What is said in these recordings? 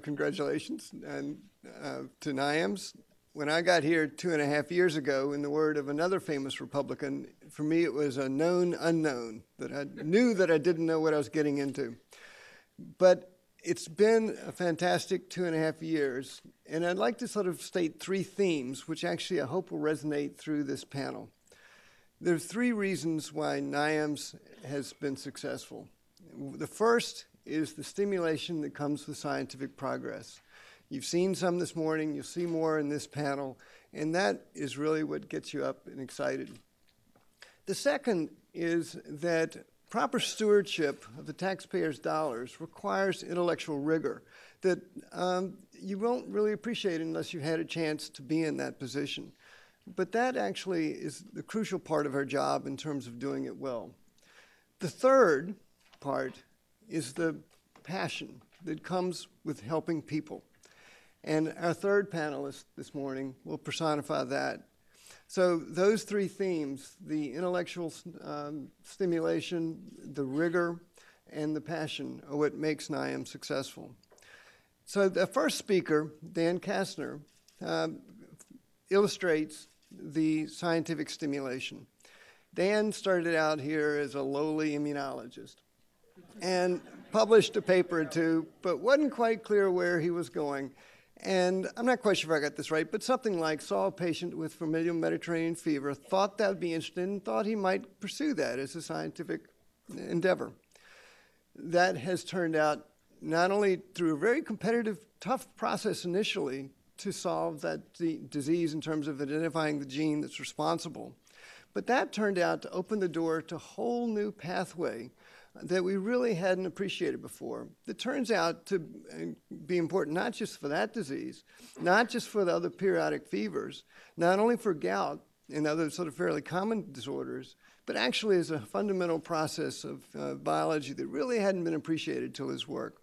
Congratulations to NIAMS. When I got here 2.5 years ago, in the word of another famous Republican, for me it was a known unknown, that I knew that I didn't know what I was getting into. But it's been a fantastic 2.5 years, and I'd like to sort of state 3 themes, which actually I hope will resonate through this panel. There are 3 reasons why NIAMS has been successful. The first is the stimulation that comes with scientific progress. You've seen some this morning, you'll see more in this panel, and that is really what gets you up and excited. The second is that proper stewardship of the taxpayers' dollars requires intellectual rigor that you won't really appreciate unless you've had a chance to be in that position. But that actually is the crucial part of our job in terms of doing it well. The third part is the passion that comes with helping people. And our third panelist this morning will personify that. So those 3 themes, the intellectual stimulation, the rigor, and the passion are what makes NIAMS successful. So the first speaker, Dan Kastner, illustrates the scientific stimulation. Dan started out here as a lowly immunologist and published a paper or 2, but wasn't quite clear where he was going. And I'm not quite sure if I got this right, but something like saw a patient with familial Mediterranean fever, thought that would be interesting, and thought he might pursue that as a scientific endeavor. That has turned out not only through a very competitive, tough process initially to solve that disease in terms of identifying the gene that's responsible, but that turned out to open the door to a whole new pathway that we really hadn't appreciated before. That turns out to be important not just for that disease, not just for the other periodic fevers, not only for gout and other sort of fairly common disorders, but actually is a fundamental process of biology that really hadn't been appreciated till his work.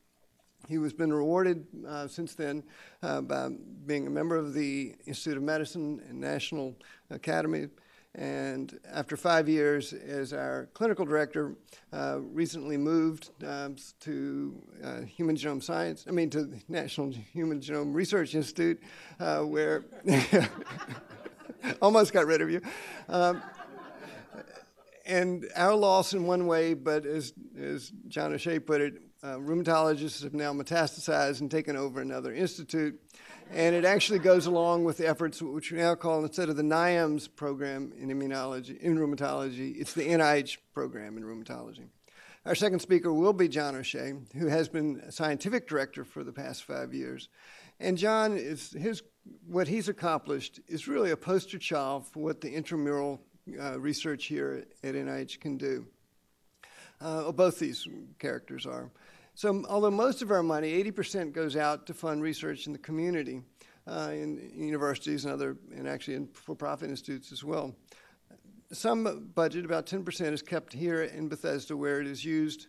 He has been rewarded since then by being a member of the Institute of Medicine and National Academy. And after 5 years as our clinical director, recently moved to Human Genome Science, to the National Human Genome Research Institute, where almost got rid of you. And our loss in one way, but as John O'Shea put it, rheumatologists have now metastasized and taken over another institute. And it actually goes along with the efforts which we now call, instead of the NIAMS program in rheumatology, it's the NIH program in rheumatology. Our second speaker will be John O'Shea, who has been scientific director for the past 5 years. And John, what he's accomplished is really a poster child for what the intramural research here at NIH can do. Both these characters are. So although most of our money, 80%, goes out to fund research in the community, in universities and actually in for-profit institutes as well. Some budget, about 10%, is kept here in Bethesda where it is used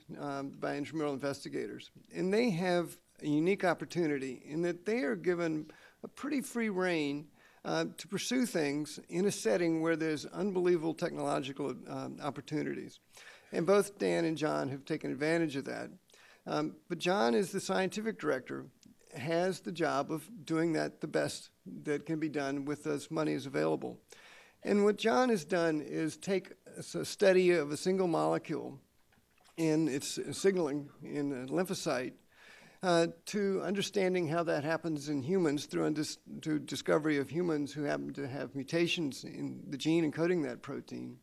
by intramural investigators. And they have a unique opportunity in that they are given a pretty free rein to pursue things in a setting where there's unbelievable technological opportunities. And both Dan and John have taken advantage of that. But John, as the scientific director, has the job of doing that the best that can be done with as money as available. And what John has done is take a study of a single molecule in its signaling in a lymphocyte to understanding how that happens in humans through discovery of humans who happen to have mutations in the gene encoding that protein,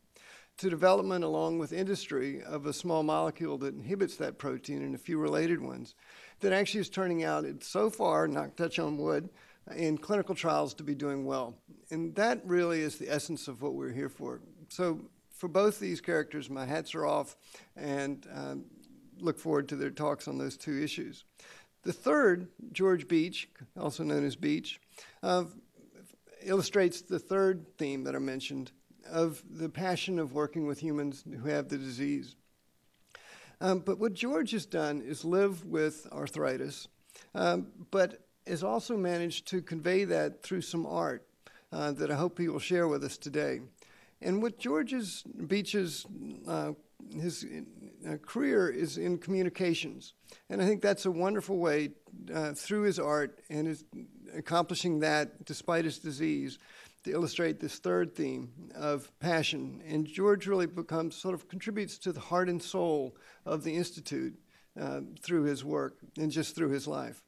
to development along with industry of a small molecule that inhibits that protein and a few related ones that actually is turning out, so far, not touch on wood, in clinical trials to be doing well. And that really is the essence of what we're here for. So for both these characters, my hats are off and look forward to their talks on those 2 issues. The third, George Beach, also known as Beach, illustrates the third theme that I mentioned, of the passion of working with humans who have the disease. But what George has done is live with arthritis, but has also managed to convey that through some art that I hope he will share with us today. And what Beach's his career is in communications. And I think that's a wonderful way, through his art and his accomplishing that despite his disease, to illustrate this third theme of passion. And George really contributes to the heart and soul of the Institute through his work and just through his life.